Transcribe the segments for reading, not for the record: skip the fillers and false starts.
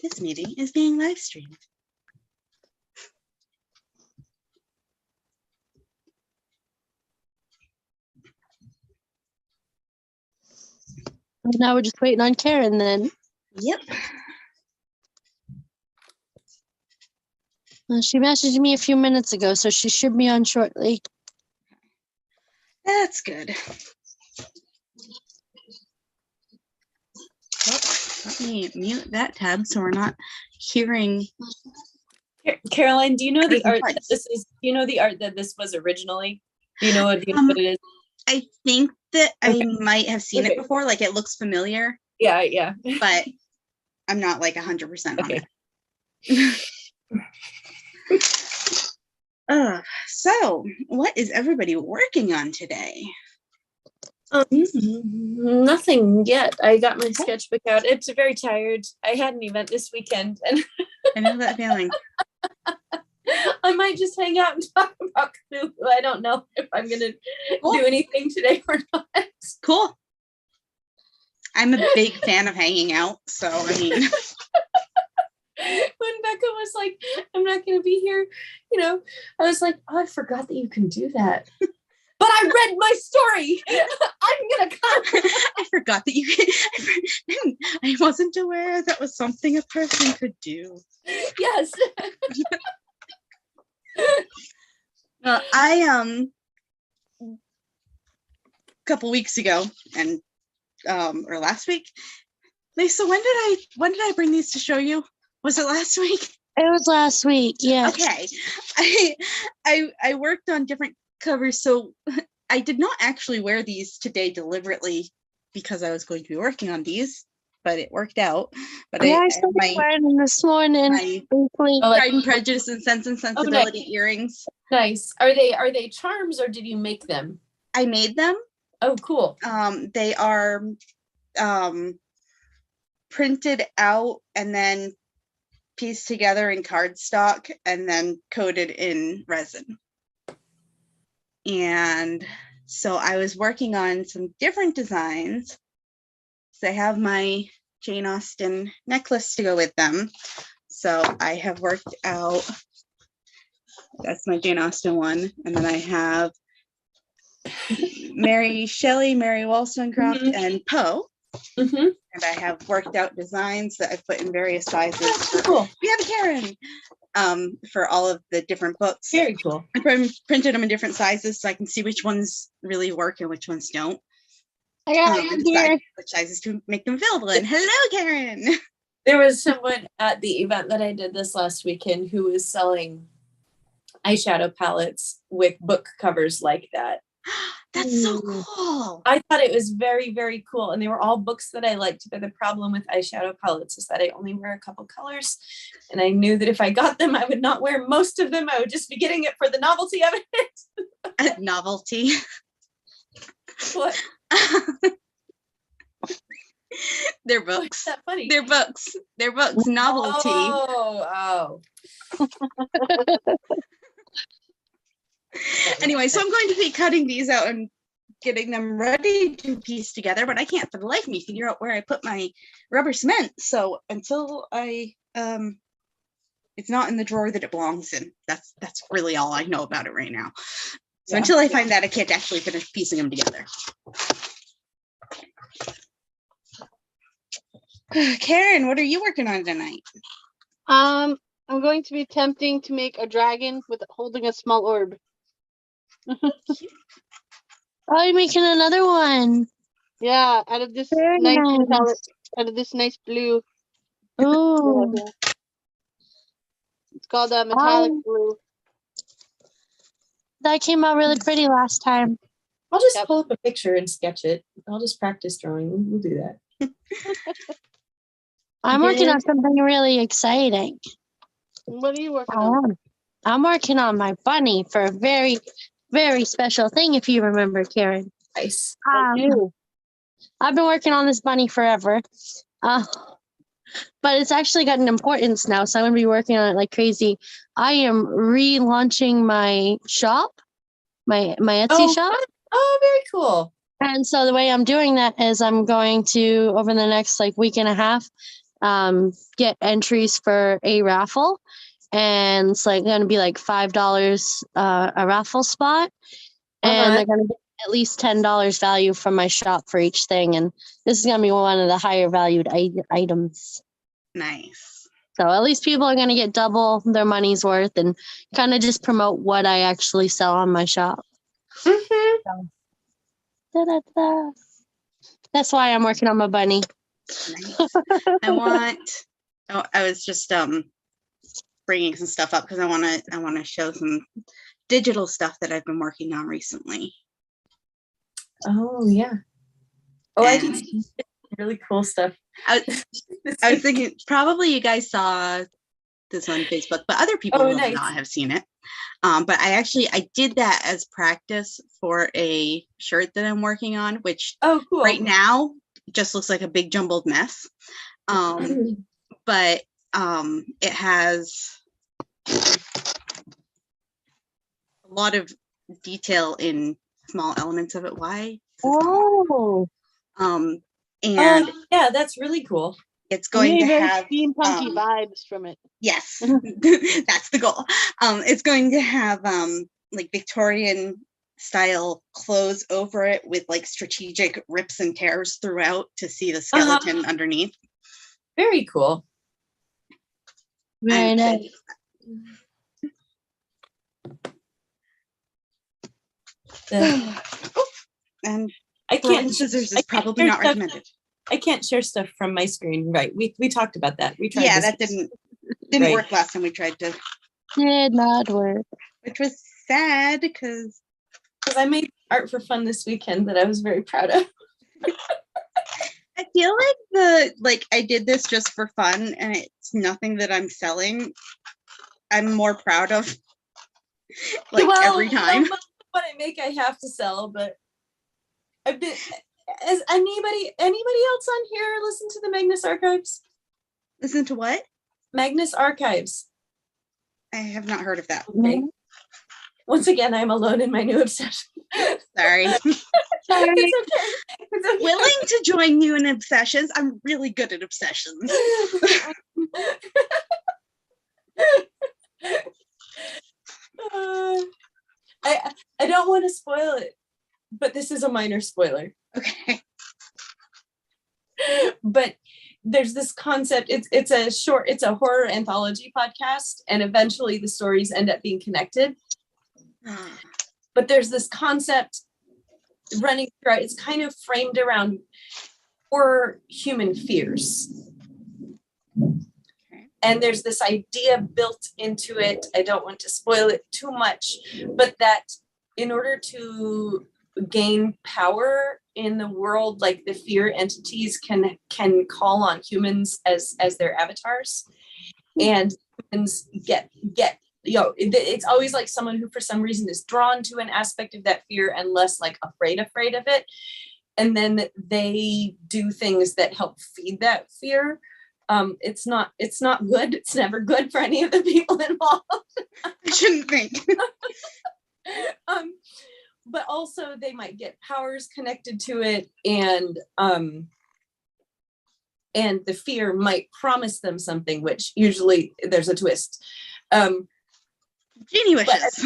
This meeting is being live streamed. Now we're just waiting on Karen then. Yep. She messaged me a few minutes ago, so she should be on shortly. That's good. Let me mute that tab so we're not hearing. Caroline, do you know the art parts. that this is? Do you know the art that this was originally? Do you know what it is? I think that Okay. I might have seen Okay. it before. Like it looks familiar, Yeah. but I'm not like 100% on Okay. it. So what is everybody working on today? Nothing yet. I got my sketchbook out. It's very tired. I had an event this weekend, and I know that feeling. I might just hang out and talk about Cthulhu. I don't know if I'm gonna Cool. do anything today or not. Cool. I'm a big fan of hanging out, so I mean. When Becca was like, I'm not going to be here, I was like, oh, I forgot that you can do that. But I read my story. I'm going to come. I forgot that you could. I wasn't aware that was something a person could do. Yes. I a couple weeks ago and or last week, Lisa, when did I bring these to show you? Was it last week? It was last week, yeah. Okay. I worked on different covers, so I did not actually wear these today deliberately because I was going to be working on these, but it worked out. But Yeah, I started wearing them this morning. my Pride and Prejudice and Sense and Sensibility earrings. Nice. Are they charms or did you make them? I made them. Oh, cool. They are printed out and then pieced together in cardstock and then coated in resin. And so I was working on some different designs. So I have my Jane Austen necklace to go with them. So I have worked out, that's my Jane Austen one. And then I have Mary Shelley, Mary Wollstonecraft, and Poe. Mm-hmm. And I have worked out designs that I've put in various sizes. Cool. We have Karen for all of the different books. Very cool. I printed them in different sizes so I can see which ones really work and which ones don't. I got And it decide here. which sizes to make them available in. Hello, Karen. There was someone at the event that I did this last weekend who was selling eyeshadow palettes with book covers like that. That's so cool. I thought it was very, very cool. And they were all books that I liked. But the problem with eyeshadow palettes is that I only wear a couple colors. And I knew that if I got them, I would not wear most of them. I would just be getting it for the novelty of it. Novelty. What? They're Why is books. that funny? They're books. They're books. Novelty. Oh. Anyway, so I'm going to be cutting these out and getting them ready to piece together, but I can't for the life of me figure out where I put my rubber cement. So until I it's not in the drawer that it belongs in. That's really all I know about it right now. So until I find that, I can't actually finish piecing them together. Karen, what are you working on tonight? I'm going to be attempting to make a dragon with holding a small orb. Oh, you're making another one. Yeah, out of this Very nice nice. metallic, out of this nice blue. Oh, It's called a metallic blue. That came out really pretty last time. I'll just pull up a picture and sketch it. I'll just practice drawing. We'll do that. I'm working on something really exciting. What are you working on? I'm working on my bunny for a very, very special thing, if you remember, Karen. Nice. I've been working on this bunny forever. But it's actually gotten importance now, so I'm going to be working on it like crazy. I am relaunching my shop, my Etsy shop. Oh, very cool. And so the way I'm doing that is I'm going to, over the next week and a half, get entries for a raffle, and it's like going to be like $5 a raffle spot, and they're going to get at least $10 value from my shop for each thing, and this is going to be one of the higher valued items. Nice. So at least people are going to get double their money's worth and kind of just promote what I actually sell on my shop. Mm-hmm. So, da-da-da. That's why I'm working on my bunny. Nice. I was just bringing some stuff up because I want to show some digital stuff that I've been working on recently. Oh yeah. Oh, I did see really cool stuff. I was thinking probably you guys saw this on Facebook, but other people will not have seen it. But I did that as practice for a shirt that I'm working on, which cool. Right now just looks like a big jumbled mess. But it has a lot of detail in small elements of it. Why? Oh. And yeah, that's really cool. it's going to have steampunky vibes from it. Yes, that's the goal. It's going to have like Victorian style clothes over it with like strategic rips and tears throughout to see the skeleton underneath. Very cool. Very nice. And I can't. Scissors is probably not recommended. I can't share stuff from my screen. Right. We talked about that. We tried. Yeah, that didn't work last time we tried to. Did not work. Which was sad because I made art for fun this weekend that I was very proud of. I feel like I did this just for fun and it's nothing that I'm selling. I'm more proud of every time. What I make I have to sell, but I've been. Has anybody else on here listen to the Magnus Archives? Listen to what? Magnus Archives. I have not heard of that. Okay. Once again, I'm alone in my new obsession. Sorry. Sorry. It's okay. Willing to join you in obsessions. I'm really good at obsessions. I don't want to spoil it, but this is a minor spoiler. Okay. But there's this concept. It's a horror anthology podcast, and eventually the stories end up being connected. But there's this concept running throughout. It's kind of framed around horror human fears. Okay. And there's this idea built into it. I don't want to spoil it too much, but that in order to gain power in the world, like the fear entities can call on humans as their avatars, and humans get it's always like someone who for some reason is drawn to an aspect of that fear and less like afraid of it, and then they do things that help feed that fear. It's not good. It's never good for any of the people involved. I shouldn't think. But also they might get powers connected to it, and the fear might promise them something, which usually there's a twist. Genie wishes. I've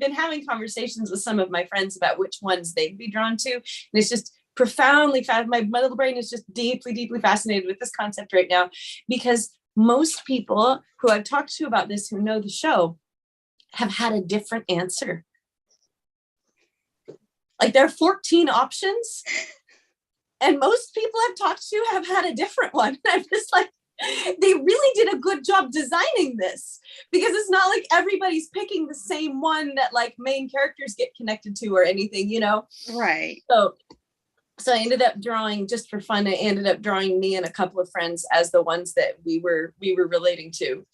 been having conversations with some of my friends about which ones they'd be drawn to, and it's just profoundly my little brain is just deeply, deeply fascinated with this concept right now, because most people who I've talked to about this who know the show have had a different answer. Like there are 14 options, and most people I've talked to have had a different one. I'm just like, they really did a good job designing this, because it's not like everybody's picking the same one that like main characters get connected to or anything, you know? Right. So I ended up drawing, just for fun, I ended up drawing me and a couple of friends as the ones that we were relating to.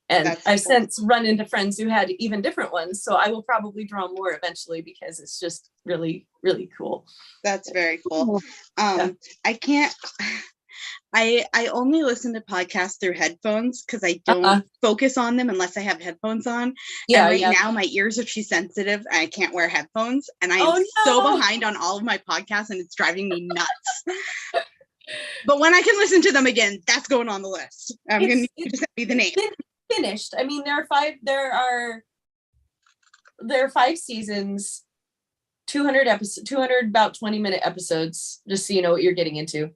And I've since run into friends who had even different ones. So I will probably draw more eventually, because it's just really, really cool. That's very cool. I only listen to podcasts through headphones because I don't focus on them unless I have headphones on. Yeah, and now my ears are too sensitive and I can't wear headphones. And I am so behind on all of my podcasts, and it's driving me nuts. But when I can listen to them again, that's going on the list. I'm going to send me the name. Finished. I mean, there are 5 seasons, 200 episodes, 200 about 20-minute episodes, just so you know what you're getting into.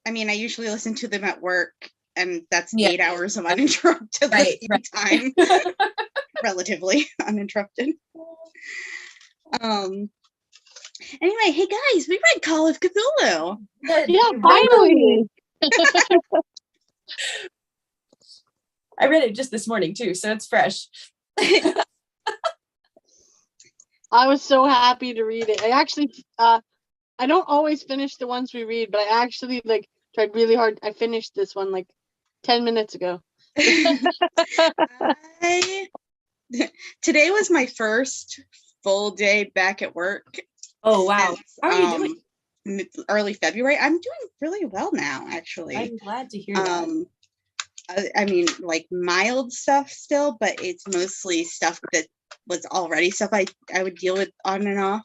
I mean, I usually listen to them at work, and that's 8 hours of uninterrupted time. Relatively uninterrupted. Anyway, hey guys, we read Call of Cthulhu. Yeah, finally. I read it just this morning too, so it's fresh. I was so happy to read it. I actually, I don't always finish the ones we read, but I actually tried really hard. I finished this one 10 minutes ago. Today was my first full day back at work. Oh wow! How are you doing? Early February. I'm doing really well now, actually. I'm glad to hear that. I mean, mild stuff still, but it's mostly stuff that was already stuff I would deal with on and off.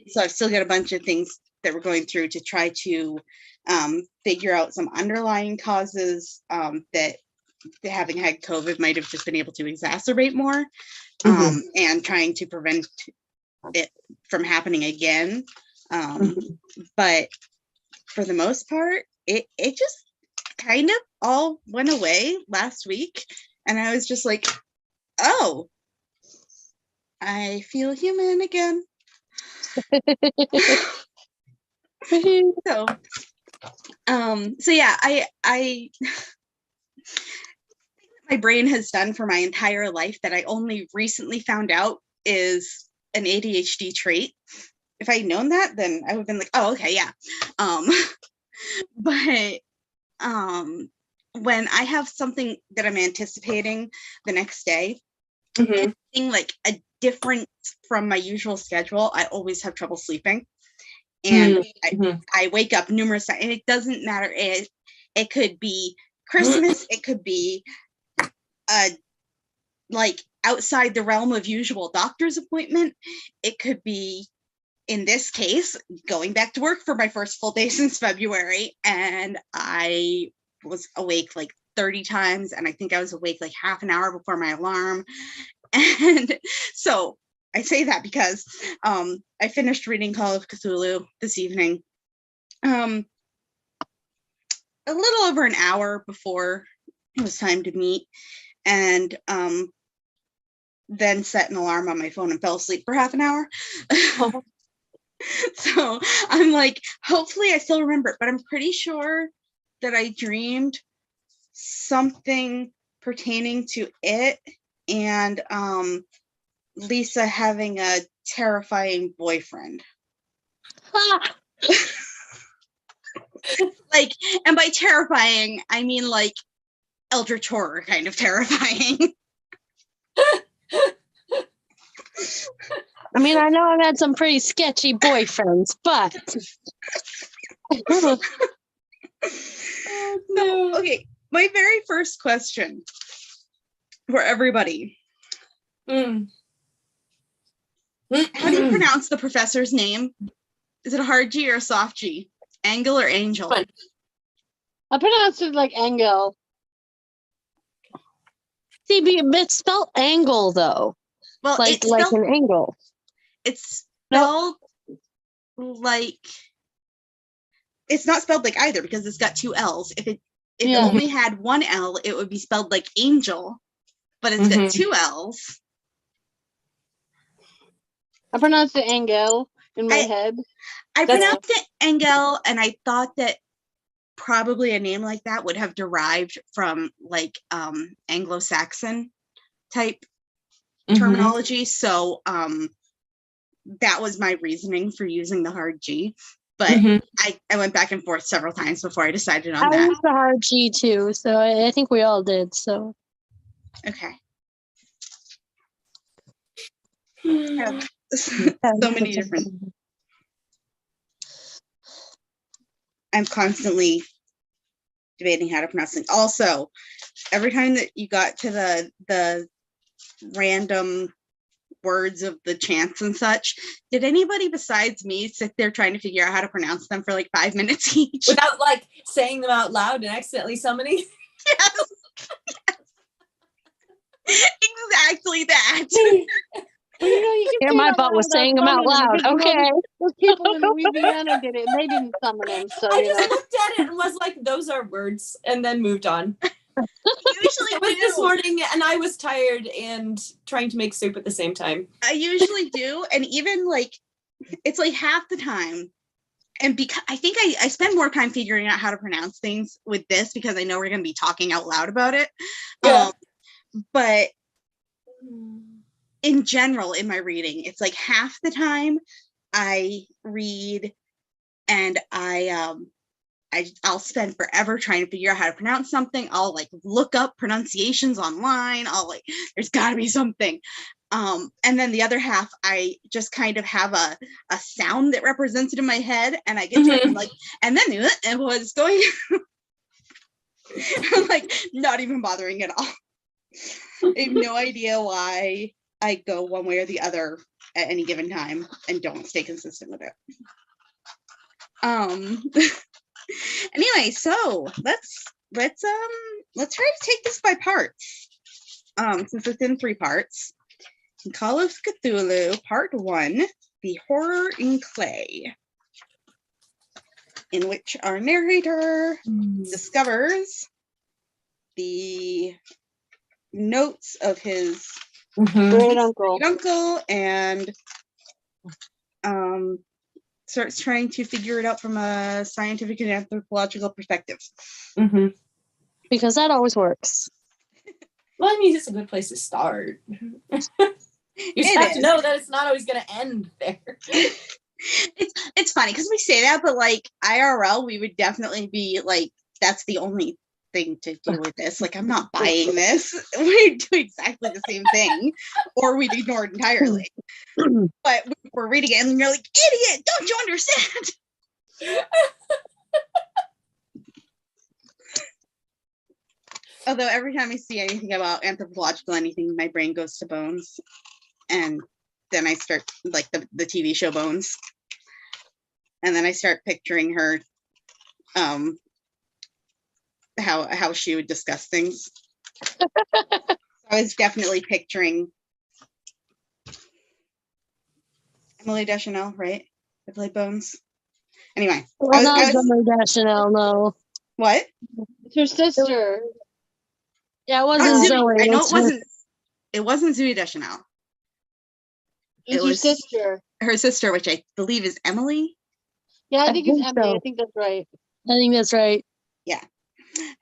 So I've still got a bunch of things that we're going through to try to figure out some underlying causes that having had COVID might have just been able to exacerbate more, and trying to prevent it from happening again. But for the most part, it just kind of all went away last week, and I was just like, oh, I feel human again. So yeah, I my brain has done for my entire life that I only recently found out is an ADHD trait. If I had known that, then I would have been like, oh, okay, yeah. But when I have something that I'm anticipating the next day, anything a difference from my usual schedule, I always have trouble sleeping. And I wake up numerous times, and it doesn't matter. It could be Christmas, it could be outside the realm of usual doctor's appointment. It could be, in this case, going back to work for my first full day since February, and I was awake 30 times, and I think I was awake half an hour before my alarm. And so I say that because I finished reading Call of Cthulhu this evening, a little over an hour before it was time to meet, and then set an alarm on my phone and fell asleep for half an hour. So I'm hopefully I still remember it, but I'm pretty sure that I dreamed something pertaining to it and Lisa having a terrifying boyfriend. And by terrifying, I mean eldritch horror kind of terrifying. I mean, I know I've had some pretty sketchy boyfriends, but no. Okay, my very first question for everybody. How do you pronounce the professor's name? Is it a hard G or a soft G? Angel or Angel? I pronounce it like Angel. see, it's spelled angle though. Well, like an angle. It's spelled it's not spelled like either because it's got 2 L's. If it only had 1 L, it would be spelled like angel, but it's got 2 L's. I pronounced it Angel in my head. I pronounced it Angel, and I thought that probably a name like that would have derived from Anglo-Saxon type terminology. So that was my reasoning for using the hard G. But I went back and forth several times before I decided on that. I used the hard G too, so I think we all did. So okay. So many different. I'm constantly debating how to pronounce things. Also, every time that you got to the random words of the chants and such. Did anybody besides me sit there trying to figure out how to pronounce them for like 5 minutes each? Without like saying them out loud and accidentally summoning? Yes. Exactly that. Well, you can Here, say my out butt was loud, saying them out summon loud. because, Okay. those people in Louisiana did it and they didn't summon them. So, I just looked at it and was like, those are words, and then moved on. Usually It was this morning and I was tired and trying to make soup at the same time. I usually do. And even like, it's like half the time. And because I think I spend more time figuring out how to pronounce things with this because I know we're going to be talking out loud about it. Yeah. But in general, in my reading, it's like half the time I read and I'll spend forever trying to figure out how to pronounce something. I'll like look up pronunciations online. I'll like, there's gotta be something. And then the other half, I just kind of have a sound that represents it in my head, and I get to it and like, and then it was going. I'm like not even bothering at all. I have no idea why I go one way or the other at any given time and don't stay consistent with it. Anyway, so let's try to take this by parts. Since it's in 3 parts. Call of Cthulhu, Part 1, The Horror in Clay, in which our narrator discovers the notes of his great uncle. uncle and starts trying to figure it out from a scientific and anthropological perspective. Because that always works. Well, I mean, it's a good place to start. You just have to know that it's not always going to end there. It's funny because we say that, but like IRL, we would definitely be like, that's the only thing to do with this. Like, I'm not buying this. We'd do exactly the same thing, or we'd ignore it entirely. But we're reading it and you're like, idiot, don't you understand? Although every time I see anything about anthropological anything, my brain goes to Bones. And then I start, like, the TV show Bones. And then I start picturing her, how she would discuss things. I was definitely picturing Emily Deschanel, right? To play Bones. Anyway. Well, not Emily Deschanel, no. What? It's her sister. Yeah, it wasn't Zoe. I know it wasn't. It wasn't Zooey Deschanel. It was her sister. Her sister, which I believe is Emily. Yeah, I think it's Emily. so. I think that's right. I think that's right. Yeah.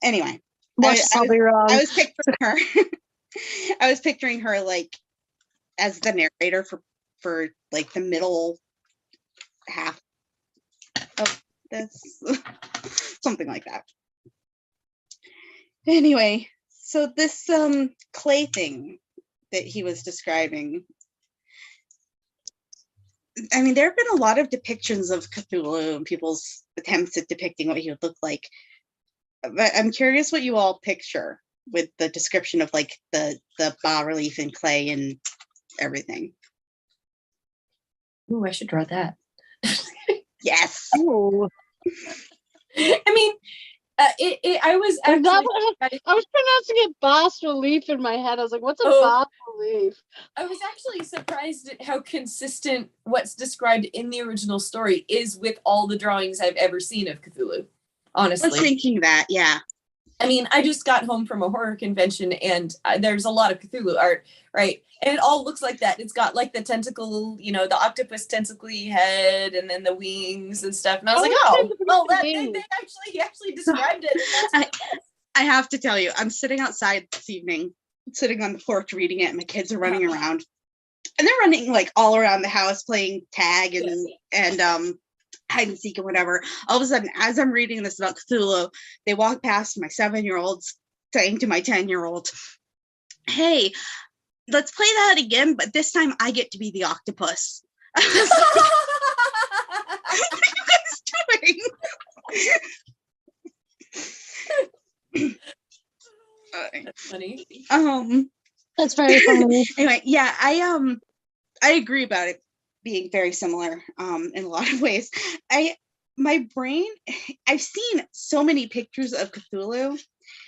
Anyway. Mark's probably wrong. I was picturing her. I was picturing her like as the narrator for like the middle half of this. Something like that. Anyway, so this clay thing that he was describing, I mean, there have been a lot of depictions of Cthulhu and people's attempts at depicting what he would look like. But I'm curious what you all picture with the description of like the bas relief in clay and everything. Ooh, I should draw that. Yes. Ooh. I mean, I was actually, I was pronouncing it bas relief in my head. I was like, what's a bas relief? I was actually surprised at how consistent what's described in the original story is with all the drawings I've ever seen of Cthulhu. Honestly, I was thinking that, yeah. I mean, I just got home from a horror convention and there's a lot of Cthulhu art, right? And it all looks like that. It's got like the tentacle, you know, the octopus tentacly head and then the wings and stuff. And I was like, oh, well, he actually described it. And that's I have to tell you, I'm sitting outside this evening, sitting on the porch reading it, and my kids are running around. And they're running like all around the house playing tag and hide and seek and whatever. All of a sudden, as I'm reading this about Cthulhu, they walk past my 7-year-olds saying to my 10-year-old, hey, let's play that again, but this time I get to be the octopus. What are you guys doing? funny. That's very funny. Anyway, yeah, I agree about it being very similar in a lot of ways. My brain, I've seen so many pictures of Cthulhu,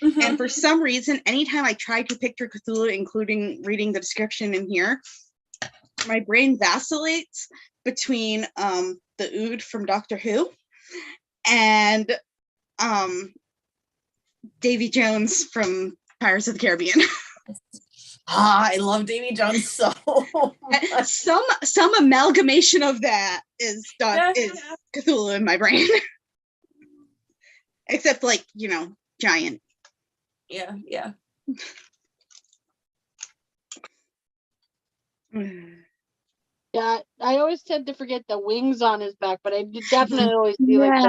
and for some reason, anytime I try to picture Cthulhu, including reading the description in here, my brain vacillates between the Ood from Doctor Who and Davy Jones from Pirates of the Caribbean. I love Davy Jones so much. Some amalgamation of that is Cthulhu in my brain. Except like, giant. Yeah. Yeah, I always tend to forget the wings on his back, but I did definitely always see like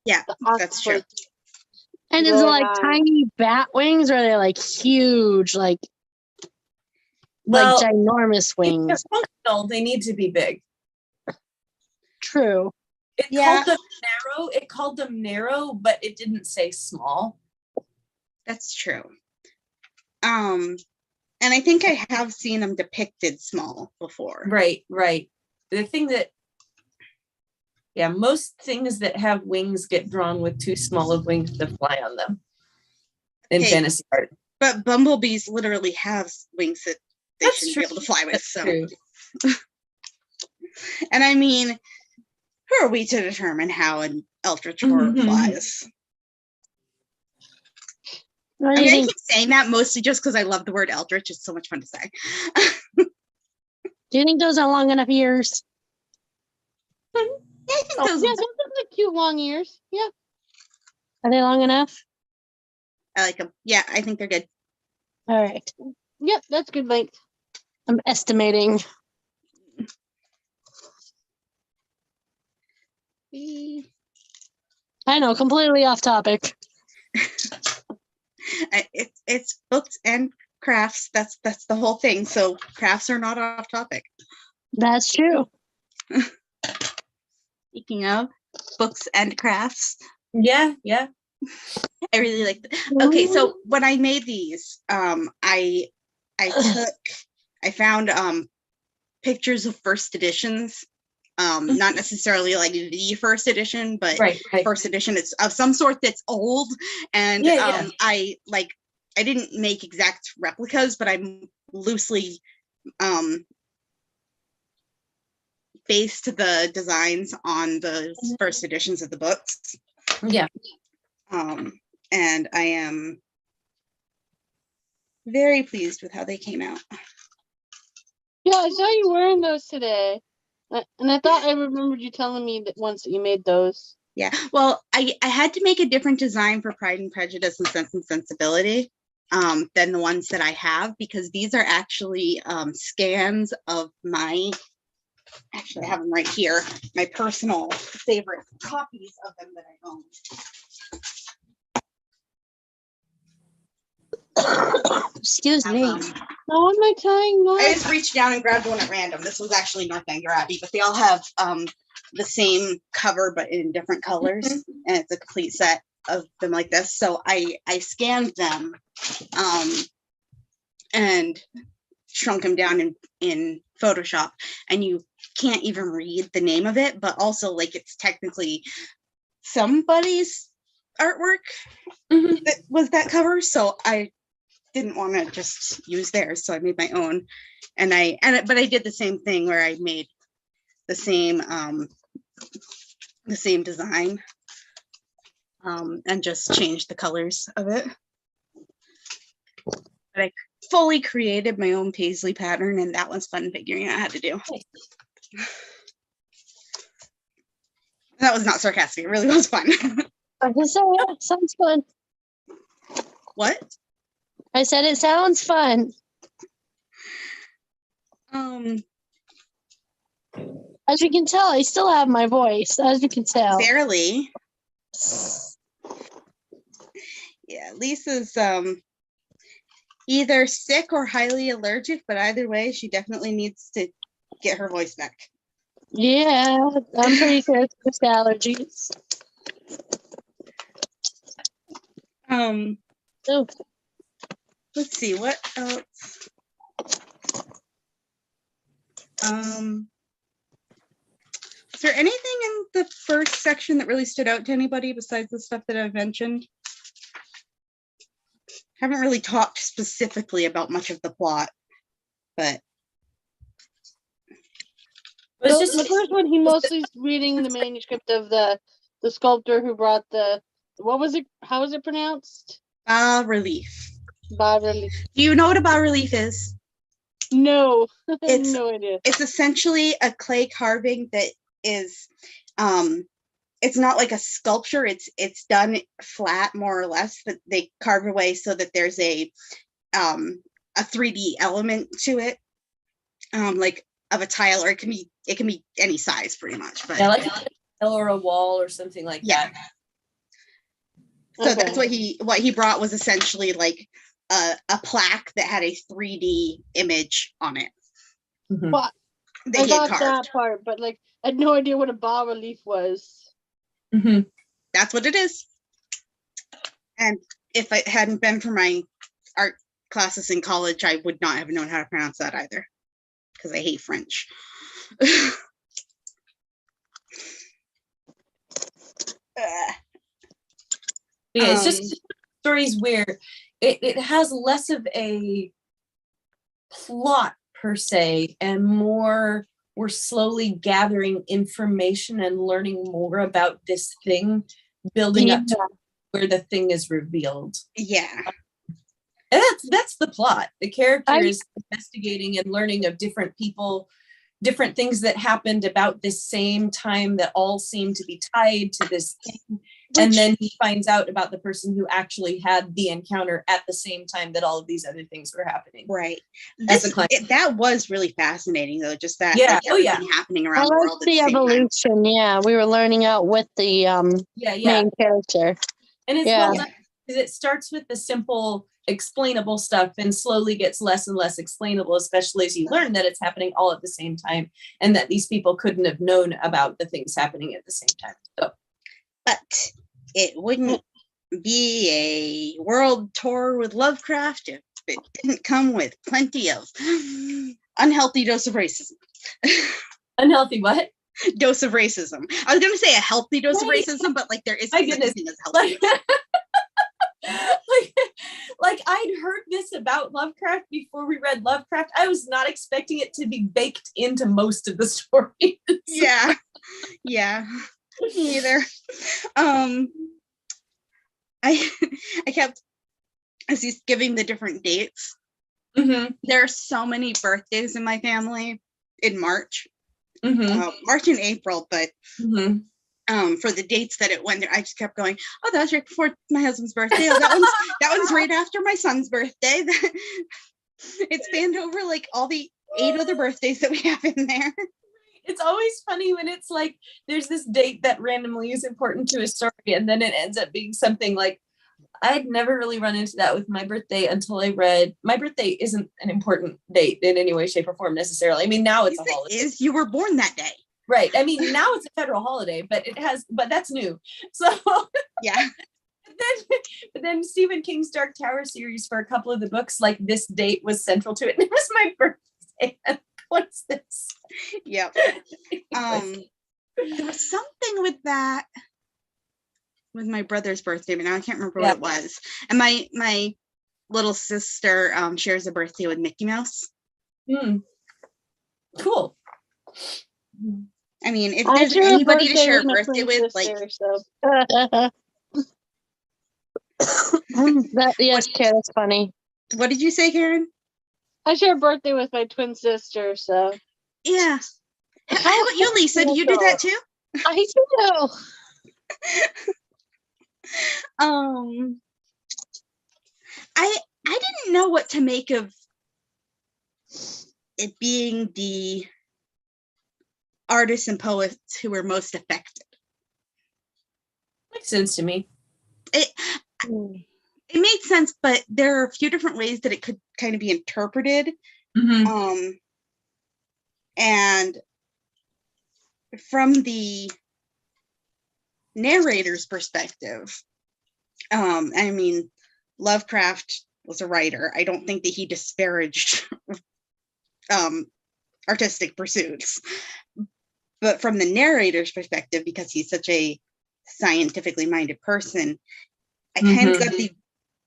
Yeah, the that's true. And is it like tiny bat wings, or are they like huge, like ginormous wings? If they're functional, they need to be big. True. It called them narrow, but it didn't say small. That's true. And I think I have seen them depicted small before. Right. The thing that, most things that have wings get drawn with too small of wings to fly on them in fantasy art. But bumblebees literally have wings that they That's shouldn't true. be able to fly with. That's So, true. And I mean, who are we to determine how an eldritch horror flies? I keep saying that mostly just because I love the word eldritch. It's so much fun to say. Do you think those are long enough ears? Yeah, I think those are cute long ears. Yeah. Are they long enough? I like them. Yeah, I think they're good. All right. Yep, that's good length. I'm estimating. I know, completely off topic. It's books and crafts. That's the whole thing. So crafts are not off topic. That's true. Speaking of books and crafts. Yeah. I really like that. Okay, so when I made these, I found pictures of first editions. Not necessarily like the first edition, but right. First edition. It's of some sort that's old, and I didn't make exact replicas, but I loosely based the designs on the first editions of the books. Yeah. And I am very pleased with how they came out. Yeah, I saw you wearing those today. And I thought I remembered you telling me that once that you made those. Yeah, well, I had to make a different design for Pride and Prejudice and Sense and Sensibility than the ones that I have, because these are actually scans of I have them right here, my personal favorite copies of them that I own. Excuse me. How am I tying knots? I just reached down and grabbed one at random. This was actually Northanger Abbey, but they all have the same cover but in different colors, and it's a complete set of them like this. So I scanned them and shrunk them down in Photoshop, and you can't even read the name of it, but also like it's technically somebody's artwork that was that cover. So I didn't want to just use theirs, so I made my own, but I did the same thing where I made the same design and just changed the colors of it. But I fully created my own paisley pattern, and that was fun figuring out how to do. That was not sarcastic. It really was fun. I was say, yeah, sounds fun. What? I said it sounds fun. As you can tell, I still have my voice, as you can tell. Barely. Yeah, Lisa's either sick or highly allergic, but either way, she definitely needs to get her voice back. Yeah, I'm pretty sure it's just allergies. So let's see what else. Is there anything in the first section that really stood out to anybody besides the stuff that I've mentioned? Haven't really talked specifically about much of the plot, but It's So just the first one, he mostly is reading the manuscript of the sculptor who brought the, what was it? How was it pronounced? relief. Bas relief. Do you know what a bas relief is? No, It's- no idea. It's essentially a clay carving that is, it's not like a sculpture. It's done flat, more or less, that they carve away so that there's a 3D element to it, like of a tile, or it can be any size pretty much. But yeah, like a tile or a wall or something like yeah. that. So Okay. that's what he brought, was essentially like a plaque that had a 3D image on it. Mhm. Well, That I he had got carved. that part, but like I had no idea what a bas relief was. Mhm. That's what it is. And if it hadn't been for my art classes in college, I would not have known how to pronounce that either, because I hate French. Yeah, it's Um, just stories where it has less of a plot per se, and more we're slowly gathering information and learning more about this thing, building up to where the thing is revealed. yeah. And that's the plot. The character is investigating and learning of different people, different things that happened about this same time that all seem to be tied to this thing. And then he finds out about the person who actually had the encounter at the same time that all of these other things were happening. Right. As a client. That was really fascinating, though. Just that, Yeah. like, Oh, yeah. everything happening I around the like world at the the same time. evolution. Yeah, we were learning out with the Yeah, main character. And it's Yeah. well done because it starts with the simple explainable stuff and slowly gets less and less explainable, especially as you learn that it's happening all at the same time and that these people couldn't have known about the things happening at the same time. So, But it wouldn't be a world tour with Lovecraft if it didn't come with plenty of unhealthy dose of racism. unhealthy what? Dose of racism. I was gonna say a healthy dose of Right. racism, but like there isn't My such a goodness. thing as healthy. Like I'd heard this about Lovecraft before we read Lovecraft. I was not expecting it to be baked into most of the stories. Yeah. Yeah. Me either. I kept, as he's giving the different dates, Mm-hmm. there are so many birthdays in my family in March. Mm-hmm. March and April, but Mm-hmm. for the dates that it went there, I just kept going, oh, that was right before my husband's birthday. Oh, that one's right after my son's birthday. It spanned over like all the 8 other birthdays that we have in there. It's always funny when it's like there's this date that randomly is important to a story and then it ends up being something like, I'd never really run into that with my birthday until I read, my birthday isn't an important date in any way, shape, or form necessarily. I mean, now it's Yes, a holiday. it is. You were born that day. Right. I mean, now it's a federal holiday, but that's new. So Yeah. but then Stephen King's Dark Tower series, for a couple of the books, like this date was central to it. And it was my birthday. What's this? Yep. There was something with that with my brother's birthday, but now I can't remember what it was. And my little sister shares a birthday with Mickey Mouse. Cool. I mean, if I there's share a anybody to birthday share a with my birthday twin with, like, sister, so Yes, Kara, that's funny. what did you say, Karen? I share a birthday with my twin sister, so Yeah. How about you, Lisa? Do you do that too? I do. I didn't know what to make of it being the artists and poets who were most affected. Makes sense to me. It made sense, but there are a few different ways that it could kind of be interpreted. Mm-hmm. And from the narrator's perspective, I mean, Lovecraft was a writer. I don't think that he disparaged artistic pursuits. But from the narrator's perspective, because he's such a scientifically minded person, I kind of got the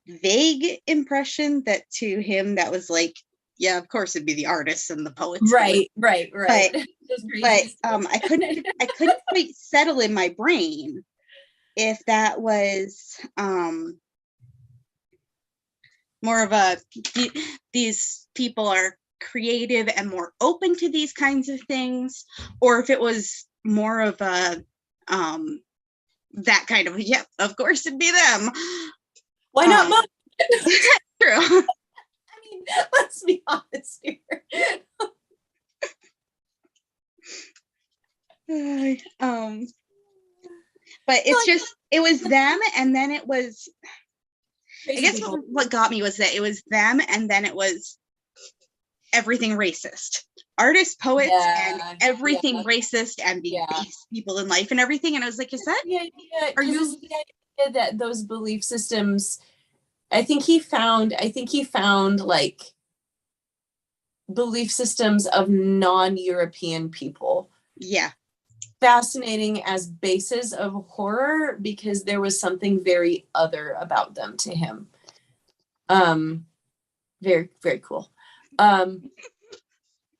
vague impression that to him that was like, yeah, of course it'd be the artists and the poets. Right. But I couldn't quite settle in my brain if that was more of a these people are creative and more open to these kinds of things, or if it was more of a that kind of, yep, of course it'd be them. Why not both? True. I mean, let's be honest here. But it's just, it was them, and then it was, I guess what got me was that it was them, and then it was everything racist. Artists, poets, and everything racist, and the base people in life and everything. And I was like, is that, are you the idea that those belief systems, I think he found like belief systems of non-European people. Yeah. Fascinating as bases of horror, because there was something very other about them to him. Very, very cool.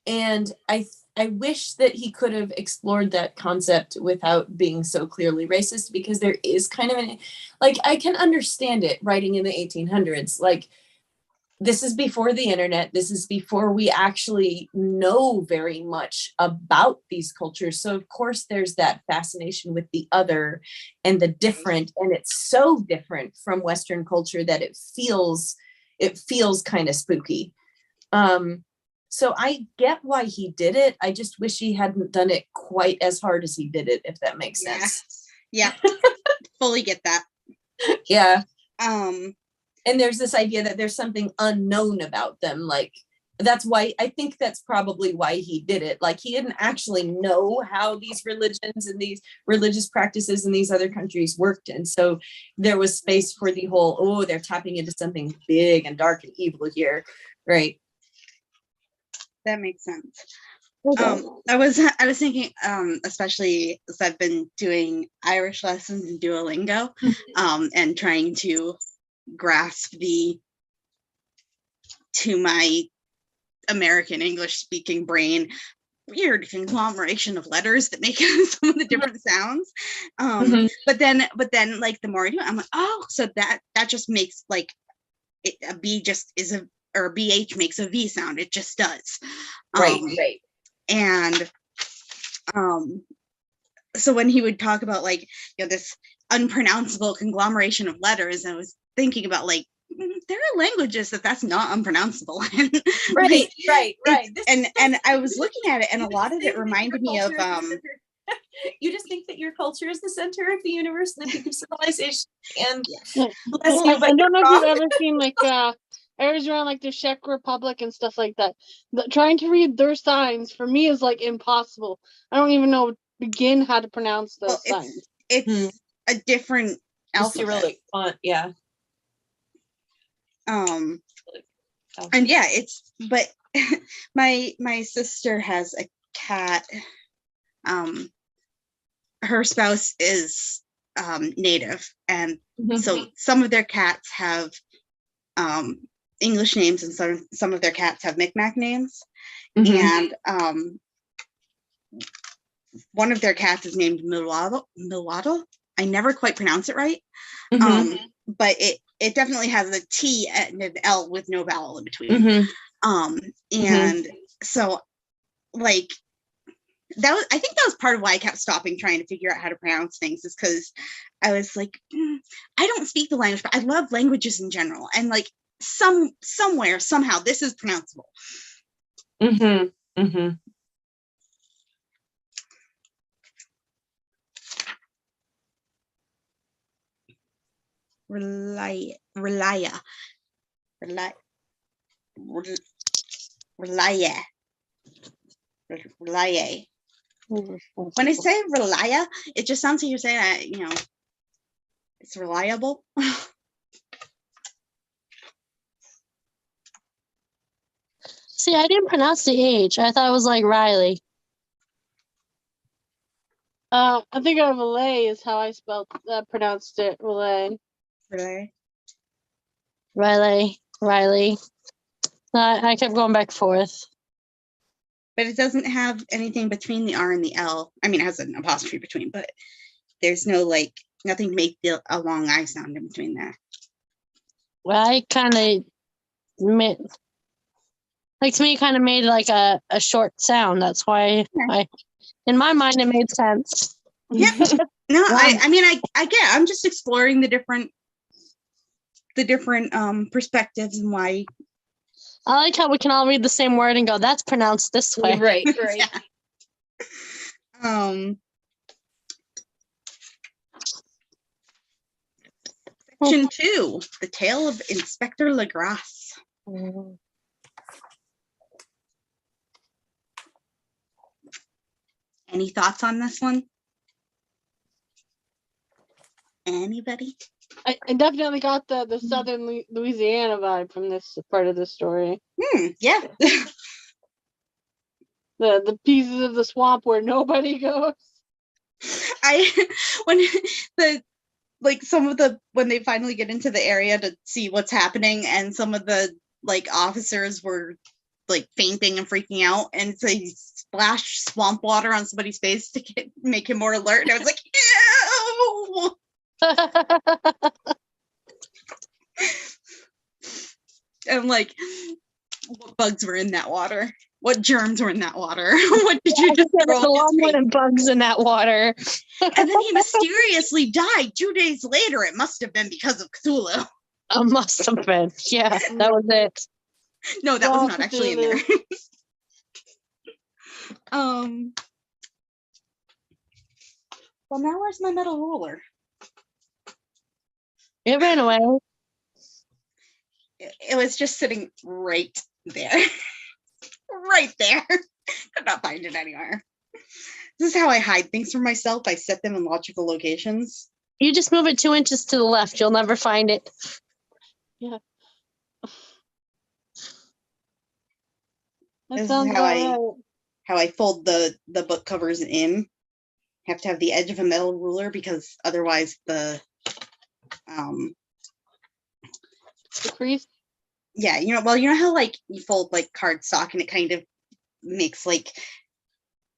And I wish that he could have explored that concept without being so clearly racist, because there is kind of like, I can understand it writing in the 1800s. Like, this is before the internet. This is before we actually know very much about these cultures. So of course there's that fascination with the other and the different, and it's so different from Western culture that it feels kind of spooky. So I get why he did it. I just wish he hadn't done it quite as hard as he did it, if that makes sense. Yeah. Fully get that. Yeah. And there's this idea that there's something unknown about them. Like, that's why, I think that's probably why he did it. Like, he didn't actually know how these religions and these religious practices in these other countries worked. And so there was space for the whole, oh, they're tapping into something big and dark and evil here. Right. That makes sense. I was thinking, especially as I've been doing Irish lessons in Duolingo, and trying to grasp to my American English speaking brain, weird conglomeration of letters that make some of the different sounds. But then like the more I do, I'm like, oh, so that just makes like a B just is a, or a BH makes a V sound. It just does. Right. And so when he would talk about like, you know, this unpronounceable conglomeration of letters, I was thinking about like, there are languages that's not unpronounceable. Right. And I was looking at it, and a lot of it reminded me of you just think that your culture is the center of the universe and the peak of civilization. And I don't know if you've ever seen like areas around like the Czech Republic and stuff like that. Trying to read their signs for me is like impossible. I don't even know begin how to pronounce those signs. It's a different alphabet. Cyrillic font, yeah. And yeah, but my sister has a cat. Her spouse is native, and so some of their cats have English names, and some of their cats have Micmac names. And one of their cats is named Milwaddle. I never quite pronounce it right. But it definitely has a T and an L with no vowel in between. And so like I think that was part of why I kept stopping trying to figure out how to pronounce things, is because I was like, I don't speak the language, but I love languages in general, and like somewhere somehow this is pronounceable. Relaya. When I say relaya, it just sounds like you're saying, you know, it's reliable. See, I didn't pronounce the H. I thought it was like Riley. I think Relay is how I pronounced it. Relay. Riley. I kept going back and forth. But it doesn't have anything between the R and the L. I mean, it has an apostrophe between, but there's no nothing to make a long I sound in between there. Well, I kind of made, to me, kind of made like a short sound. That's why in my mind, it made sense. Yeah. No, I mean, I get it. I'm just exploring the different perspectives and why. I like how we can all read the same word and go, that's pronounced this way. Right. Yeah. Section 2, The Tale of Inspector Legrasse. Any thoughts on this one? Anybody? I definitely got the southern Louisiana vibe from this part of the story. Yeah. The pieces of the swamp where nobody goes. When they finally get into the area to see what's happening, and some of the officers were fainting and freaking out, and so he splashed swamp water on somebody's face to make him more alert, and I was like, ew! I'm like, what bugs were in that water? What germs were in that water? What did you just throw? There's a lot more than bugs in that water. And then he mysteriously died 2 days later. It must have been because of Cthulhu. Must have been. Yeah, that was it. No, that was not actually in there. Well, now where's my metal ruler? It ran away. It was just sitting right there. Right there. Could not find it anywhere. This is how I hide things from myself. I set them in logical locations. You just move it 2 inches to the left. You'll never find it. Yeah. This is how I fold the book covers in. Have to have the edge of a metal ruler because otherwise the crease. Yeah, you know how you fold cardstock and it kind of makes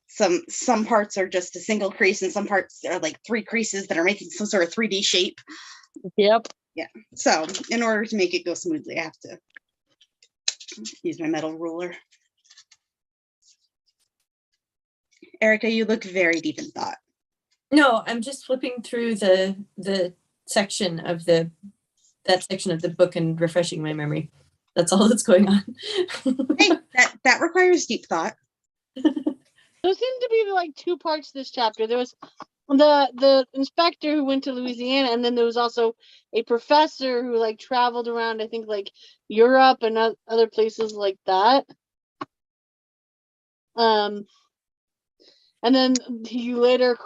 some parts are just a single crease and some parts are 3 creases that are making some sort of 3D shape. Yep. Yeah. So in order to make it go smoothly, I have to use my metal ruler. Erika, you look very deep in thought. No, I'm just flipping through the section of that section of the book and refreshing my memory. That's all that's going on. Hey, that requires deep thought. There seemed to be 2 parts to this chapter. There was the inspector who went to Louisiana, and then there was also a professor who traveled around, I think Europe and other places like that. And then he later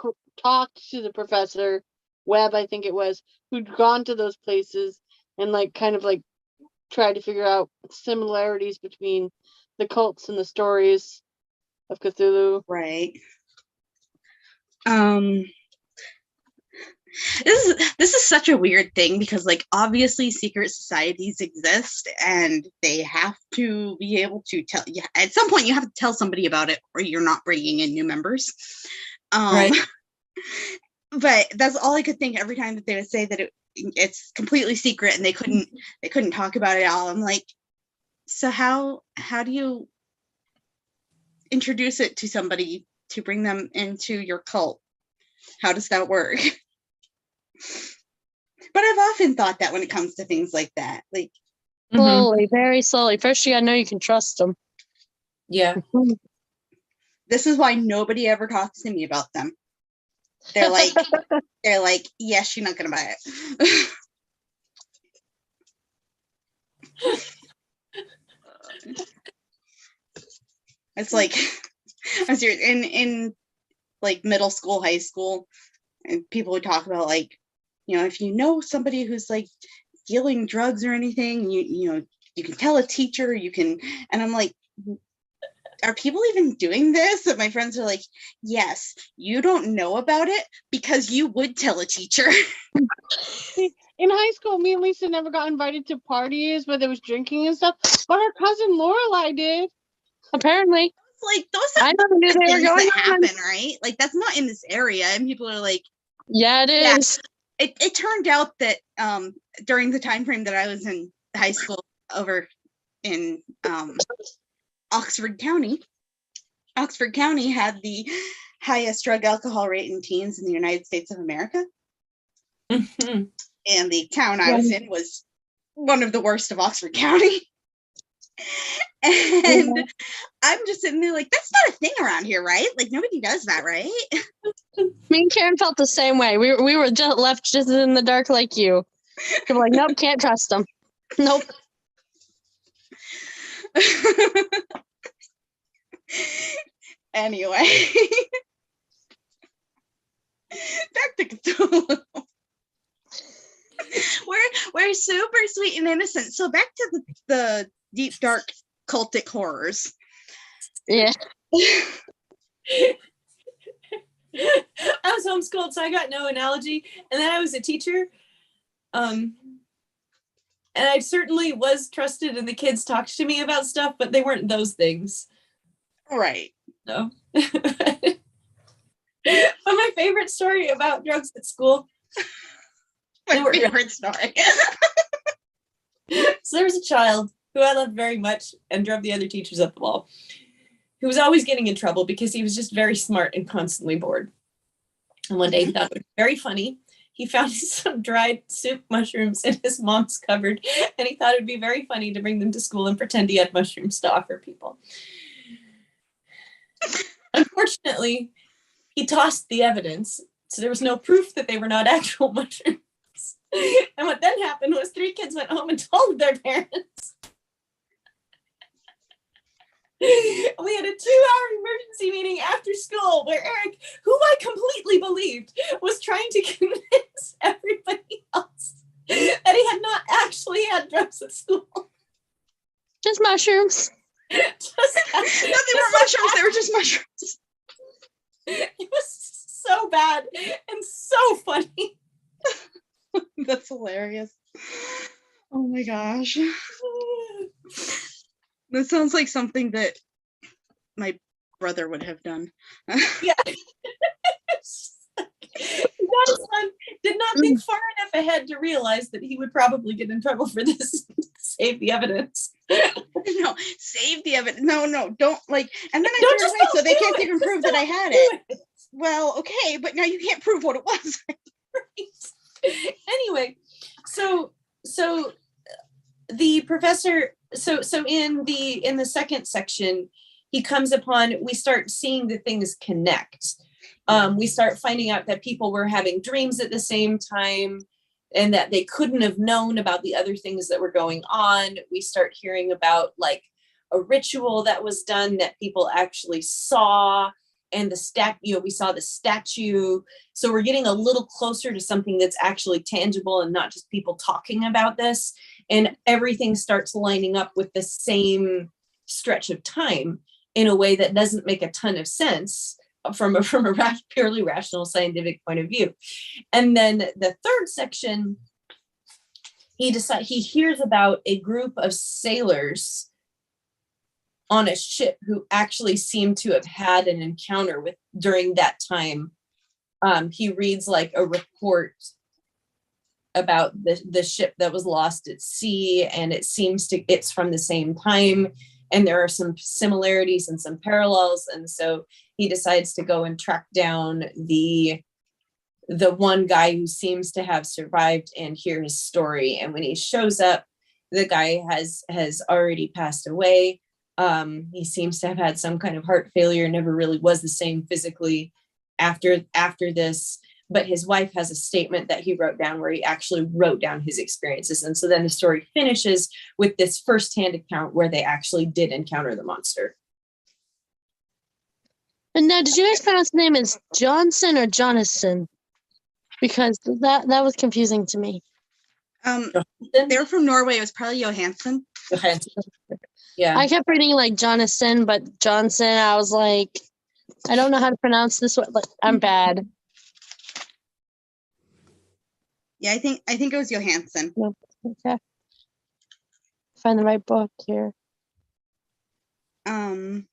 talked to the professor, Webb, I think it was, who'd gone to those places and tried to figure out similarities between the cults and the stories of Cthulhu. Right. This is such a weird thing because obviously secret societies exist and they have to be able to tell. Yeah, at some point you have to tell somebody about it or you're not bringing in new members. Right. But that's all I could think every time that they would say that it's completely secret and they couldn't talk about it all. I'm like, so how do you introduce it to somebody to bring them into your cult? How does that work? But I've often thought that when it comes to things like that, slowly, very slowly. First, you gotta know you can trust them. Yeah. This is why nobody ever talks to me about them. They're like, yes, you're not gonna buy it. It's I'm serious. In middle school, high school, and people would talk about if you know somebody who's dealing drugs or anything, you can tell a teacher, and I'm like, are people even doing this? And my friends are like, yes, you don't know about it because you would tell a teacher. In high school, me and Lisa never got invited to parties where there was drinking and stuff, but our cousin Lorelai did. Apparently. Like, those I never knew they were things going that on. happen, right? Like, that's not in this area. And people are like, Yeah, it is. It turned out that during the time frame that I was in high school over in Oxford County had the highest drug alcohol rate in teens in the United States of America. Mm-hmm. And the town I was in was one of the worst of Oxford County. And I'm just sitting there like, that's not a thing around here, right? Like, nobody does that, right? Me and Karen felt the same way. We were just left just in the dark like you. We're like, nope, can't trust them. Nope. Anyway. Back to Cthulhu. We're super sweet and innocent. So back to the deep, dark, cultic horrors. Yeah. I was homeschooled, so I got no analogy. And then I was a teacher. And I certainly was trusted, and the kids talked to me about stuff, but they weren't those things. Right. No. But my favorite story about drugs at school. My favorite story. So there was a child who I loved very much and drove the other teachers up the wall, who was always getting in trouble because he was just very smart and constantly bored. And one day he thought it was very funny. He found some dried soup mushrooms in his mom's cupboard, and he thought it would be very funny to bring them to school and pretend he had mushrooms to offer people. Unfortunately, he tossed the evidence, so there was no proof that they were not actual mushrooms. And what then happened was 3 kids went home and told their parents. We had a 2-hour emergency meeting after school where Eric, who I completely believed, was trying to convince everybody else that he had not actually had drugs at school. Just mushrooms. No, they weren't mushrooms. They were just mushrooms. It was so bad and so funny. That's hilarious. Oh my gosh. That sounds like something that my brother would have done. Yeah. That son did not think far enough ahead to realize that he would probably get in trouble for this. Save the evidence. No, save the evidence. No, don't like. And then I threw it away, so they can't even prove that I had it. Well, okay, but now you can't prove what it was. Right. Anyway, so the professor. So in the second section, he comes upon. We start seeing the things connect. We start finding out that people were having dreams at the same time, and that they couldn't have known about the other things that were going on. We start hearing about like a ritual that was done that people actually saw, and we saw the statue. So we're getting a little closer to something that's actually tangible and not just people talking about this. And everything starts lining up with the same stretch of time in a way that doesn't make a ton of sense from a purely rational scientific point of view. And then the third section, he hears about a group of sailors on a ship who actually seem to have had an encounter with during that time. He reads like a report about the ship that was lost at sea, and it's from the same time, and there are some similarities and some parallels. And so he decides to go and track down the one guy who seems to have survived and hear his story. And when he shows up, the guy has already passed away. He seems to have had some kind of heart failure, never really was the same physically after this. But his wife has a statement that he wrote down where he actually wrote down his experiences. And so then the story finishes with this firsthand account where they actually did encounter the monster. And now, did you guys pronounce the name as Johnson or Jonathan? Because that was confusing to me. They were from Norway. It was probably Johansson. Yeah. I kept reading like Jonathan, but Johnson, I was like, I don't know how to pronounce this one. Like, I'm bad. Yeah, I think it was Johansson. Okay. Find the right book here. I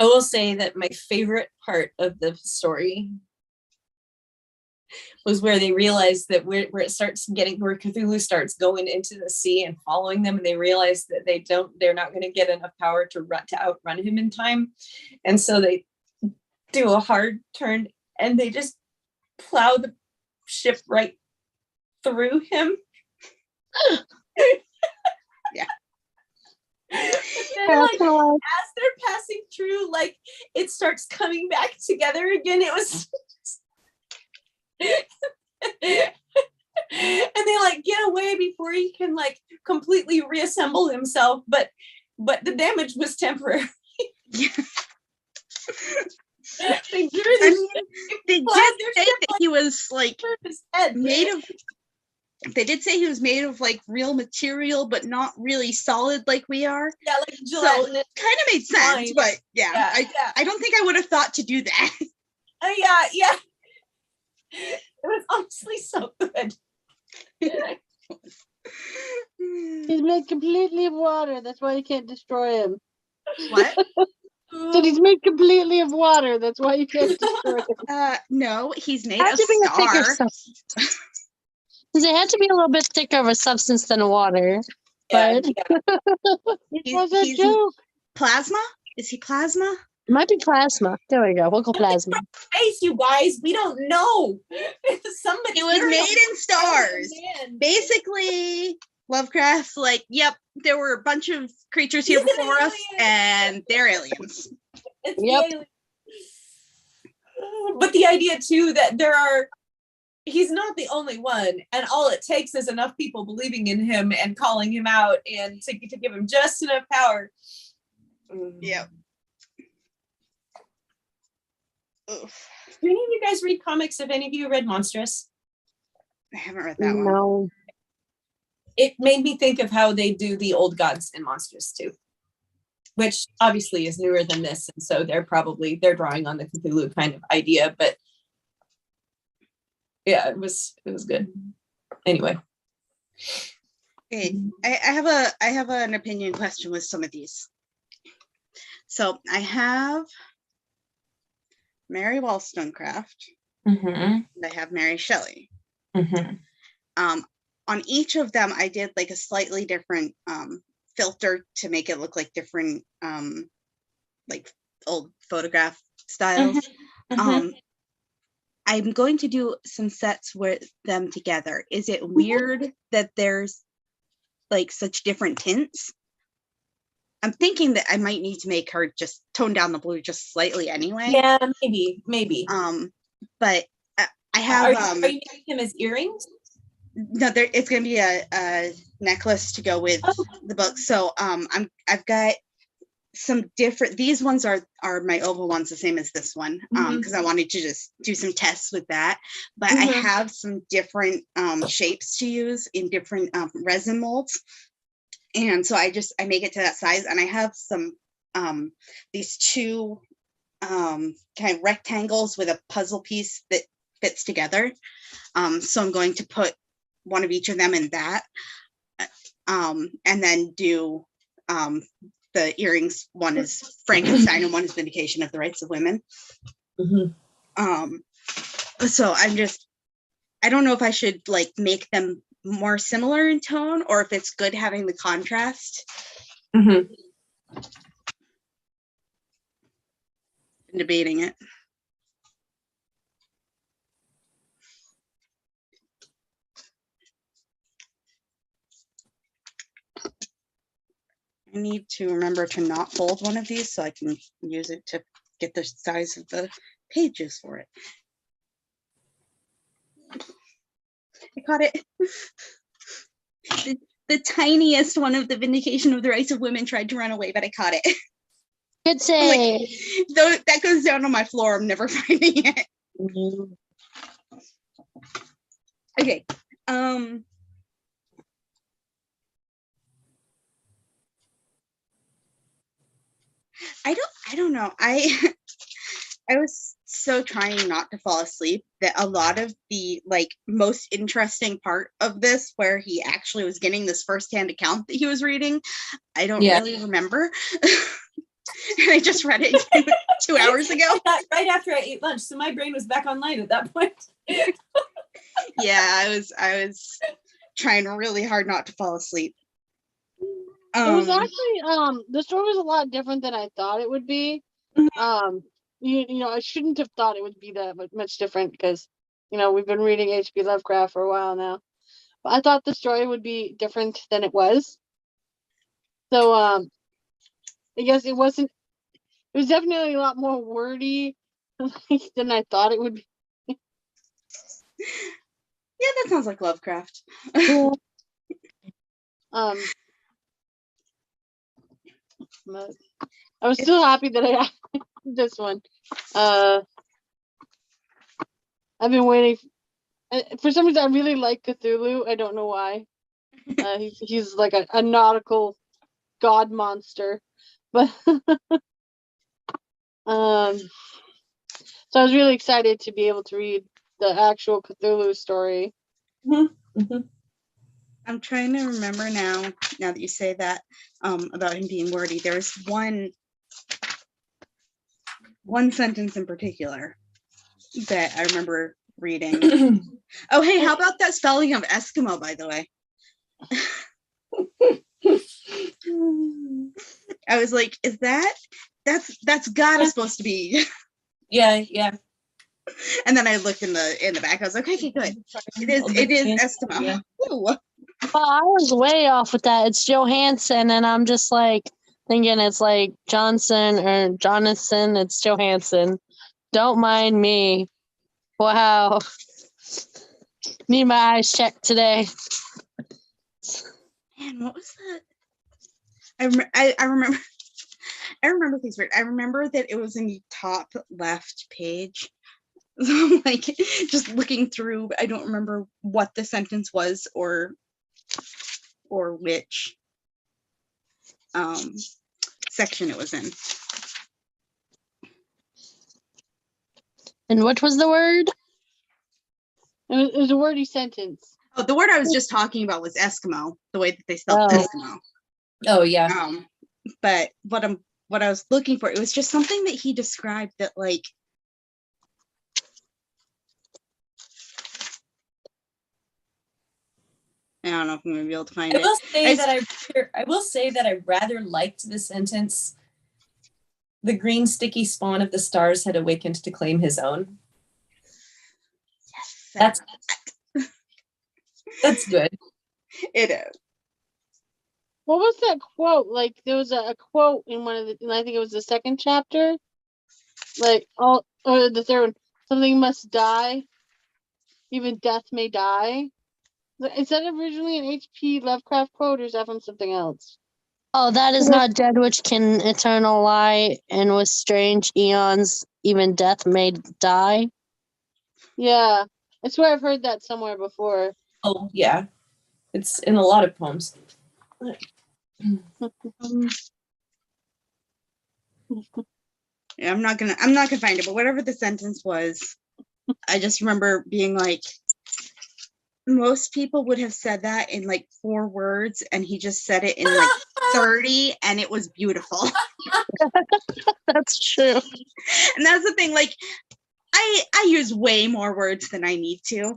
will say that my favorite part of the story was where they realized that where Cthulhu starts going into the sea and following them, and they realize that they're not going to get enough power to outrun him in time, and so they do a hard turn and they just plow the ship right through him. Yeah. Then, like, as they're passing through, like, it starts coming back together again. It was and they like get away before he can like completely reassemble himself, but the damage was temporary. Yeah. They did say that he was like made of. They did say he was made of like real material, but not really solid like we are. Yeah, like so kind of made sense. But I don't think I would have thought to do that. Yeah. It was honestly so good. He's made completely of water. That's why you can't destroy him. What? So he's made completely of water. That's why you can't destroy him. No, he's made of star. Because it had to be a little bit thicker of a substance than water. But it was a joke. Plasma? Is he plasma? It might be plasma. There we go. We'll go plasma. Face, you guys. We don't know. It was made in stars. Basically, Lovecraft's like, yep, there were a bunch of creatures here before us, and they're aliens. Yep. But the idea too that he's not the only one, and all it takes is enough people believing in him and calling him out and to give him just enough power. Yep. Do any of you guys read comics? Have any of you read Monstrous? I haven't read that one. No. It made me think of how they do the old gods in Monstrous too, which obviously is newer than this, and so they're drawing on the Cthulhu kind of idea. But yeah, it was good. Anyway, okay, I have an opinion question with some of these. So I have Mary Wollstonecraft. And I have Mary Shelley. On each of them, I did like a slightly different filter to make it look like different like old photograph styles. I'm going to do some sets with them together. Is it weird that there's like such different tints? I'm thinking that I might need to make her just tone down the blue just slightly anyway. Yeah, maybe. But I have. Are you making him as earrings? No, it's going to be a necklace to go with the book. So I've got some different. These ones are my oval ones, the same as this one, because I wanted to just do some tests with that. But I have some different shapes to use in different resin molds. And so I make it to that size, and I have some these two kind of rectangles with a puzzle piece that fits together. So I'm going to put one of each of them in that, and then do the earrings. One is Frankenstein, and one is Vindication of the Rights of Women. So I don't know if I should like make them more similar in tone, or if it's good having the contrast. I'm debating it. I need to remember to not fold one of these so I can use it to get the size of the pages for it. I caught it. The tiniest one of the Vindication of the Rights of Women tried to run away, but I caught it. Good save. Like, though that goes down on my floor, I'm never finding it. Okay. I don't know. I was so trying not to fall asleep that a lot of the like most interesting part of this, where he actually was getting this firsthand account that he was reading, I don't really remember. And I just read it 2 hours ago. Right after I ate lunch, so my brain was back online at that point. Yeah, I was trying really hard not to fall asleep. It was actually the story was a lot different than I thought it would be. You know, I shouldn't have thought it would be that much different because, you know, we've been reading H.P. Lovecraft for a while now. But I thought the story would be different than it was. So I guess it wasn't. It was definitely a lot more wordy than I thought it would be. Yeah, that sounds like Lovecraft. I was still happy that I got this one. I've been waiting. For some reason, I really like Cthulhu. I don't know why. He's like a nautical god monster, but so I was really excited to be able to read the actual Cthulhu story. I'm trying to remember now that you say that, about him being wordy. There's one sentence in particular that I remember reading. Oh, hey, how about that spelling of Eskimo, by the way? I was like, is that's gotta supposed to be. Yeah. And then I looked in the back. I was like, okay, good. It is Eskimo. Yeah. Well, I was way off with that. It's Johansson, and I'm just like thinking it's like Johnson or Jonathan. It's Johansson. Don't mind me. Wow. Need my eyes checked today. Man, what was that? I remember. I remember things weird. I remember that it was in the top left page. So I'm like just looking through. I don't remember what the sentence was or which section it was in. And what was the word? It was a wordy sentence. Oh, the word I was just talking about was Eskimo, the way that they spelled Eskimo. Oh yeah. But what I was looking for, it was just something that he described that like I don't know if I'm gonna be able to find it. I will say that I rather liked the sentence. The green sticky spawn of the stars had awakened to claim his own. Yes, that's good. It is. What was that quote? Like there was a quote in one of the, and I think it was the second chapter. Like or the third one. Something must die. Even death may die. Is that originally an H.P. Lovecraft quote, or is that from something else? Oh, that is not dead which can eternal lie, and with strange eons, even death may die. Yeah, I swear I've heard that somewhere before. Oh yeah, it's in a lot of poems. Yeah, I'm not gonna find it, but whatever the sentence was, I just remember being like, most people would have said that in like 4 words, and he just said it in like 30, and it was beautiful. That's true. And that's the thing, like I use way more words than I need to,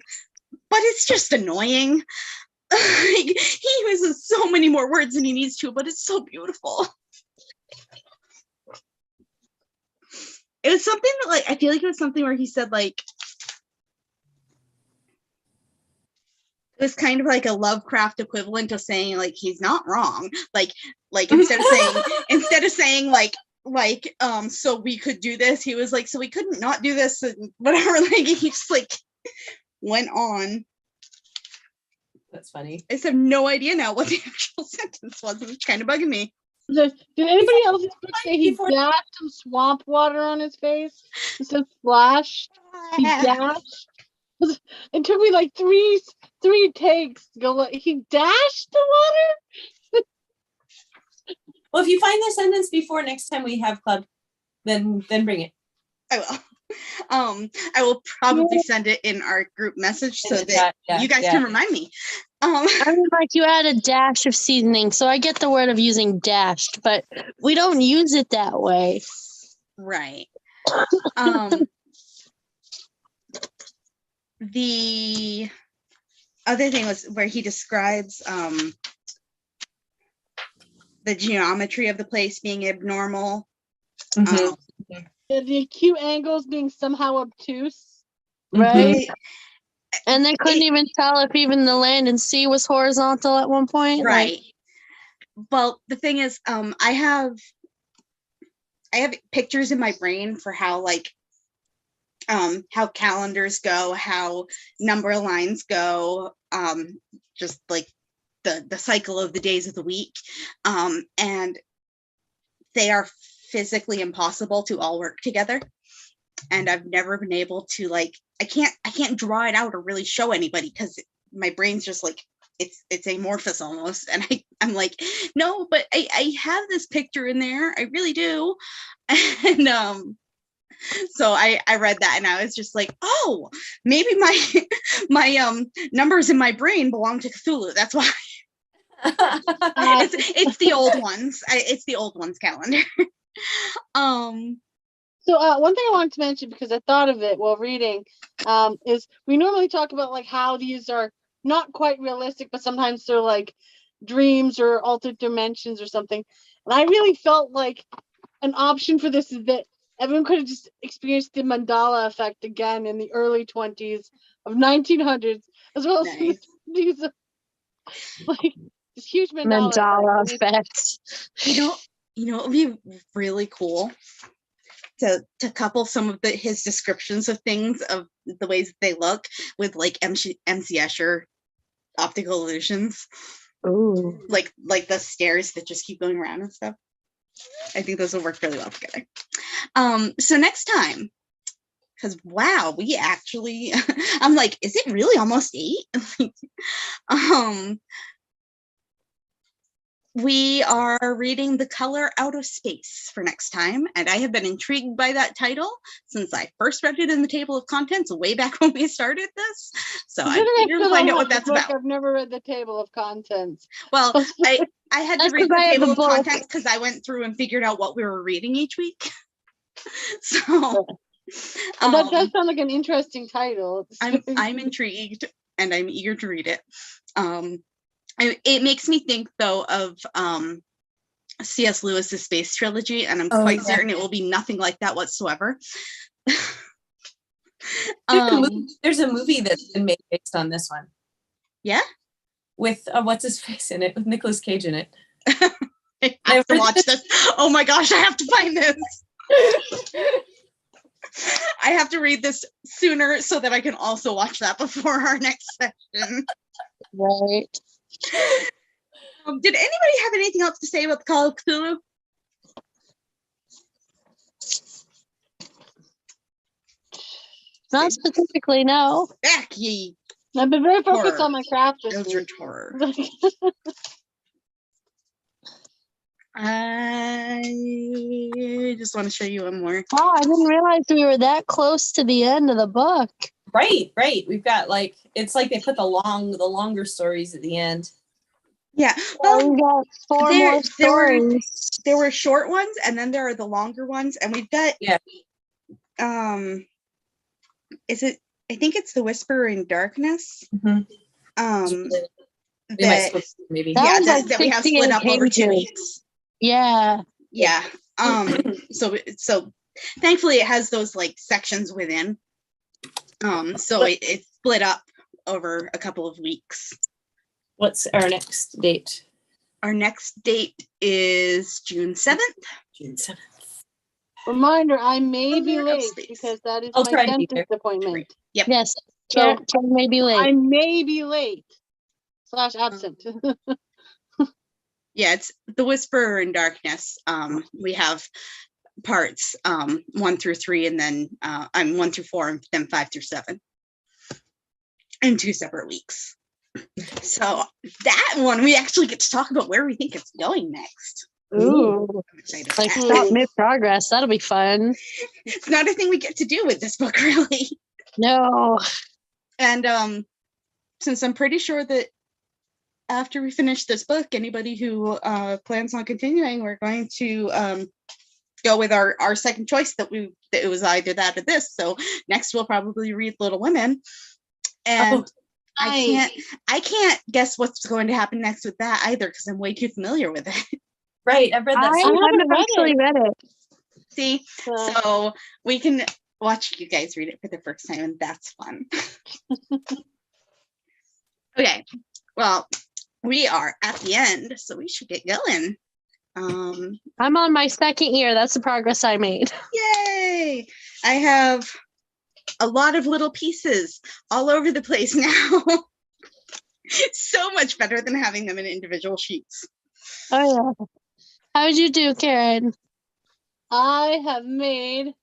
but it's just annoying. Like, he uses so many more words than he needs to, but it's so beautiful. It was something that like I feel like it was something where he said like it was kind of like a Lovecraft equivalent of saying like he's not wrong. Like instead of saying like so we could do this, he was like, so we couldn't not do this and whatever. Like he just like went on. That's funny. I just have no idea now what the actual sentence was. It's kind of bugging me. Did anybody else's book say he dashed some swamp water on his face? It says splash. He dashed. It took me like three takes to go. Like, he dashed the water. Well, if you find the sentence before next time we have club, then bring it. I will. I will probably send it in our group message so that you guys can remind me. I mean, like you add a dash of seasoning, so I get the word of using dashed, but we don't use it that way. Right. The other thing was where he describes the geometry of the place being abnormal. The acute angles being somehow obtuse. Right. And they couldn't even tell if even the land and sea was horizontal at one point. Right. Well, the thing is, I have pictures in my brain for how calendars go, how number lines go, just like the cycle of the days of the week. And they are physically impossible to all work together. And I've never been able to I can't draw it out or really show anybody because my brain's just like, it's amorphous almost. And I'm like, no, but I have this picture in there. I really do. And so I read that and I was just like, oh, maybe my numbers in my brain belong to Cthulhu. That's why. It's the old ones. It's the old ones calendar. So one thing I wanted to mention, because I thought of it while reading, is we normally talk about like how these are not quite realistic, but sometimes they're like dreams or altered dimensions or something. And I really felt like an option for this is that everyone could have just experienced the Mandela effect again in the early 20s of 1900s, as well as these like this huge Mandela effect. You know, it would be really cool to couple some of his descriptions of things, of the ways that they look, with like MC Escher optical illusions. Ooh. Like the stairs that just keep going around and stuff. I think those will work really well together. So next time, because wow, we actually I'm like, is it really almost 8? We are reading The Color Out of Space for next time, and I have been intrigued by that title since I first read it in the table of contents way back when we started this. So I'm eager to find out what that's about. I've never read the table of contents. Well, I had to read the table of contents because I went through and figured out what we were reading each week. So that does sound like an interesting title. I'm intrigued and I'm eager to read it. It makes me think though of C.S. Lewis's Space Trilogy, and I'm quite certain it will be nothing like that whatsoever. There's a movie that's been made based on this one. Yeah? With what's his face in it, with Nicolas Cage in it. I have to watch this. Oh my gosh, I have to find this. I have to read this sooner so that I can also watch that before our next session. Right. Did anybody have anything else to say about the Call of Cthulhu? Not specifically, no. Becky. I've been very focused on my craft this week. Horror. I just want to show you one more. Oh, I didn't realize we were that close to the end of the book. Right. We've got it's like they put the longer stories at the end. Yeah. Well, we got 4 more stories. There were short ones, and then there are the longer ones, and we've got is it? I think it's The Whisperer in Darkness. Mm-hmm. That we have split up over 2 weeks. Yeah. Yeah. So thankfully it has those like sections within. So it's split up over a couple of weeks. What's our next date? Our next date is June 7th. June 7th. Reminder, I may be late because that is my dentist appointment. Yep. Yes. Karen may be late. I may be late / absent. Yeah, it's The Whisperer in Darkness. We have parts 1 through 3, and then 1 through 4, and then 5 through 7. in 2 separate weeks. So that one, we actually get to talk about where we think it's going next. Ooh. I'm excited for Like that. stop mid progress. That'll be fun. It's not a thing we get to do with this book, really. No. And since I'm pretty sure that after we finish this book, anybody who plans on continuing, we're going to go with our second choice that it was either that or this. So next we'll probably read Little Women. And I can't guess what's going to happen next with that either, because I'm way too familiar with it. Right, I've read that. I haven't actually read it. See, so we can watch you guys read it for the first time, and that's fun. Okay, well, we are at the end, so we should get going. I'm on my second year. That's the progress I made. Yay! I have a lot of little pieces all over the place now. So much better than having them in individual sheets. Oh yeah. How did you do, Karen? I have made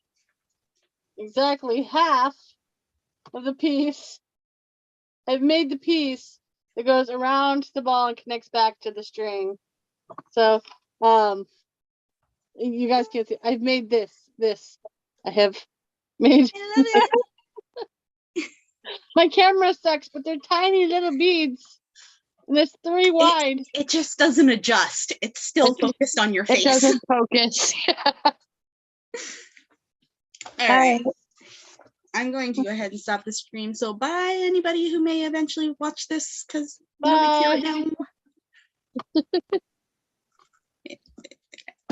exactly half of the piece. I've made the piece that goes around the ball and connects back to the string. So, you guys can't see. I've made this. I have made. I love it. My camera sucks, but they're tiny little beads. And there's 3 wide. It just doesn't adjust. It's still focused on your face. It doesn't focus. All right. I'm going to go ahead and stop the stream. So bye, anybody who may eventually watch this, because nobody see it now.